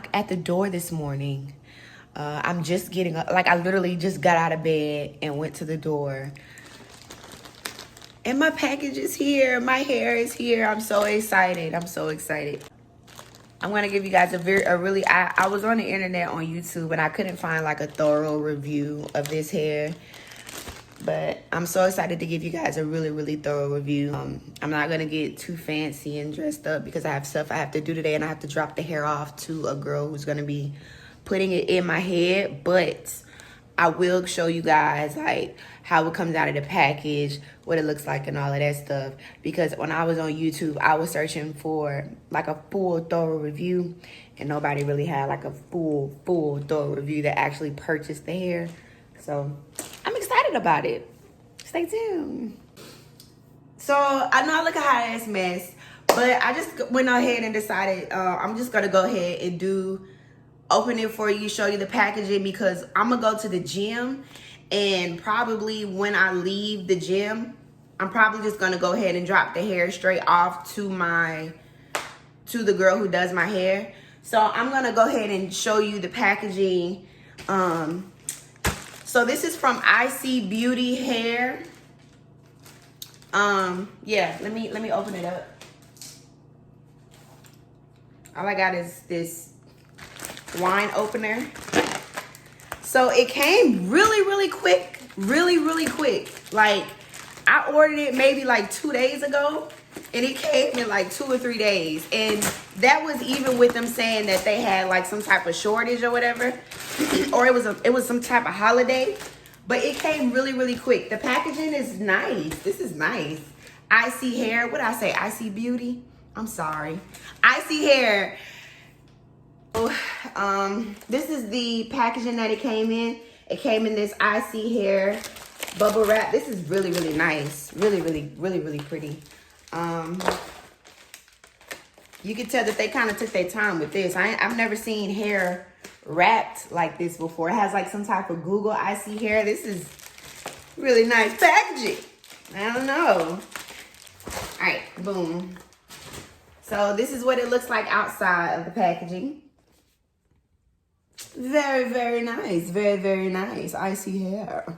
knock at the door this morning. I'm just getting up. Like, I literally just got out of bed and went to the door. And my package is here. My hair is here. I'm so excited. I'm so excited. I'm going to give you guys I was on the internet on YouTube and I couldn't find like a thorough review of this hair. But I'm so excited to give you guys a really thorough review. I'm not going to get too fancy and dressed up because I have stuff I have to do today and I have to drop the hair off to a girl who's going to be putting it in my head. But I will show you guys like how it comes out of the package, what it looks like and all of that stuff. Because when I was on YouTube, I was searching for like a full thorough review and nobody really had like a full thorough review that actually purchased the hair. So I'm excited about it. Stay tuned. So I know I look a hot ass mess, but I just went ahead and decided I'm just gonna go ahead and open it for you, show you the packaging, because I'm gonna go to the gym and probably when I leave the gym, I'm probably just gonna go ahead and drop the hair straight off to the girl who does my hair. So I'm gonna go ahead and show you the packaging. So this is from ISEE Beauty Hair. Yeah, let me open it up. All I got is this wine opener. So it came really quick, really quick. Like I ordered it maybe like 2 days ago and it came in like 2 or 3 days. And that was even with them saying that they had like some type of shortage or whatever. Or it was some type of holiday. But it came really quick. The packaging is nice. This is nice. Iseehair. What did I say? ISEE Beauty? I'm sorry. Iseehair. This is the packaging that it came in. It came in this Iseehair bubble wrap. This is really nice. Really pretty. You can tell that they kind of took their time with this. I've never seen hair wrapped like this before. It has like some type of Google Iseehair. This is really nice packaging. I don't know. All right, boom. So this is what it looks like outside of the packaging. Very nice. Very nice. Iseehair.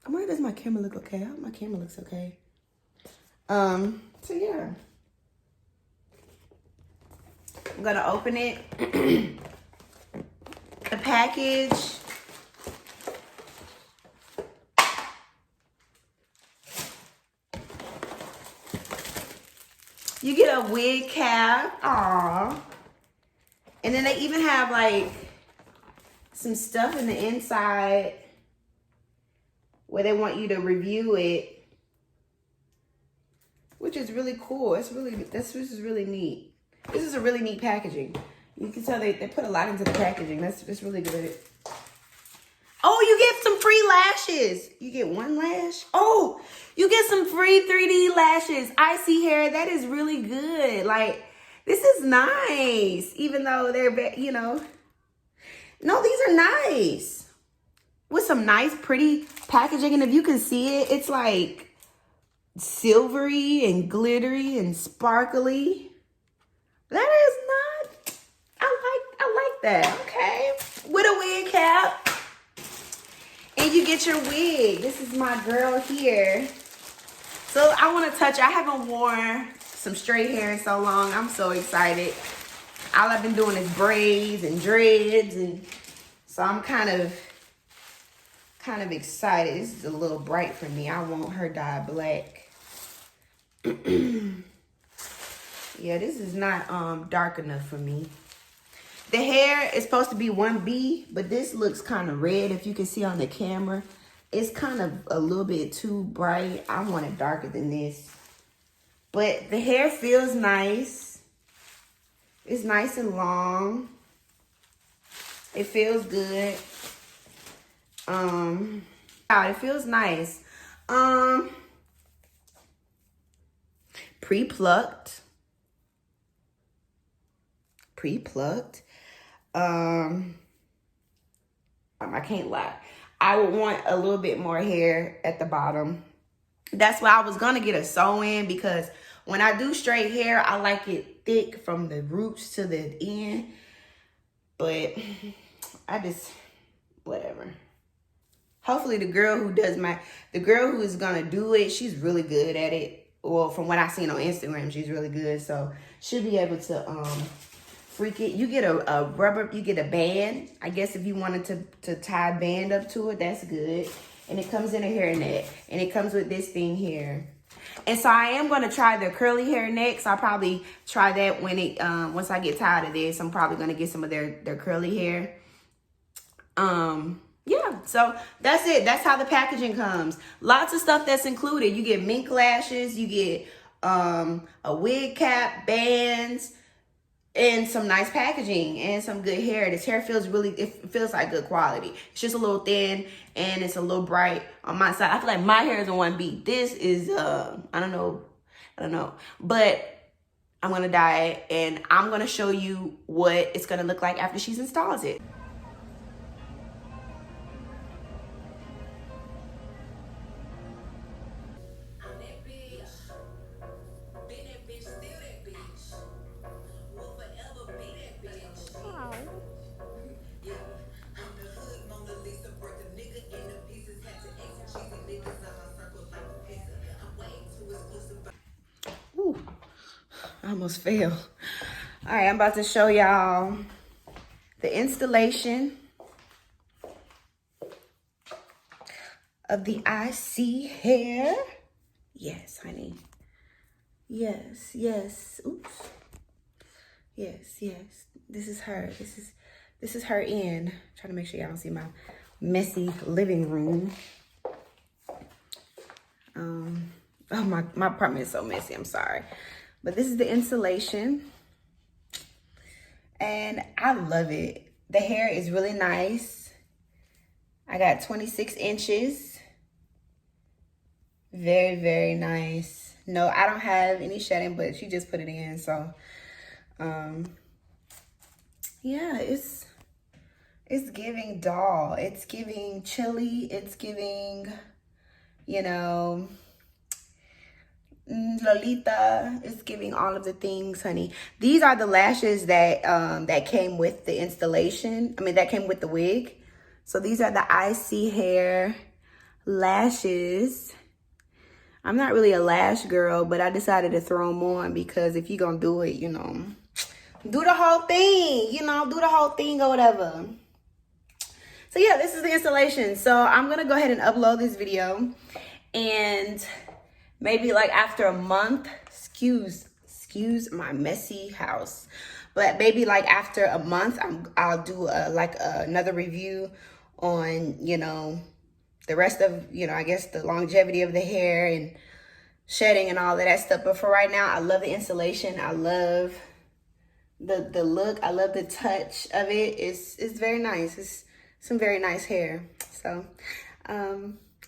Why does my camera look okay? I hope my camera looks okay. So yeah. I'm gonna open it. The package. You get a wig cap. Aww. And then they even have like some stuff in the inside where they want you to review it, which is really cool. This is really neat. This is a really neat packaging. You can tell they put a lot into the packaging. That's really good. Oh, you get some free lashes. You get one lash. Oh, you get some free 3D lashes. Iseehair. That is really good. Like, this is nice. Even though they're, you know. No, these are nice. With some nice, pretty packaging. And if you can see it, it's like silvery and glittery and sparkly. That is not, I like that, okay. With a wig cap. And you get your wig. This is my girl here. So I want to touch, I haven't worn some straight hair in so long. I'm so excited. All I've been doing is braids and dreads. And so I'm kind of excited. This is a little bright for me. I want her dyed black. Yeah, this is not dark enough for me. The hair is supposed to be 1B, but this looks kind of red if you can see on the camera. It's kind of a little bit too bright. I want it darker than this. But the hair feels nice. It's nice and long. It feels good. It feels nice. Pre-plucked. I can't lie. I would want a little bit more hair at the bottom. That's why I was gonna get a sew-in, because When I do straight hair, I like it thick from the roots to the end. But I just, whatever. Hopefully the girl who is gonna do it, she's really good at it. Well, from what I seen on Instagram, she's really good. So she'll be able to freak it. You get a rubber, you get a band. I guess if you wanted to tie a band up to it, that's good. And it comes in a hairnet. And it comes with this thing here. And so I am going to try the curly hair next. I'll probably try that when it once I get tired of this. I'm probably going to get some of their curly hair. Yeah, so that's it. That's how the packaging comes. Lots of stuff that's included. You get mink lashes, you get a wig cap, bands, and some nice packaging and some good hair. This hair feels it feels like good quality. It's just a little thin and it's a little bright on my side. I feel like my hair is on 1 beat. This is I don't know. But I'm gonna dye it and I'm gonna show you what it's gonna look like after she installs it. Ooh, I almost fell. All right, I'm about to show y'all the installation of the Iseehair. Yes, honey. Yes, yes. Oops. Yes, yes. This is her. This is her in. Trying to make sure y'all don't see my messy living room. Oh, my apartment is so messy. I'm sorry. But this is the installation. And I love it. The hair is really nice. I got 26 inches. Very, very nice. No, I don't have any shedding, but she just put it in. So, yeah, it's giving doll. It's giving chilly. It's giving, you know, Lolita. Is giving all of the things, honey. These are the lashes that that came with the installation. I mean, that came with the wig. So these are the Iseehair lashes. I'm not really a lash girl, but I decided to throw them on because if you're gonna do it, you know, do the whole thing, you know, do the whole thing or whatever. So yeah, this is the installation. So I'm gonna go ahead and upload this video, and maybe like after a month, excuse my messy house, but maybe like after a month, I'll do another review on, you know, the rest of, you know, I guess the longevity of the hair and shedding and all of that stuff. But for right now, I love the installation. I love the look. I love the touch of it. It's very nice. It's some very nice hair. So,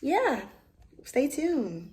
yeah, stay tuned.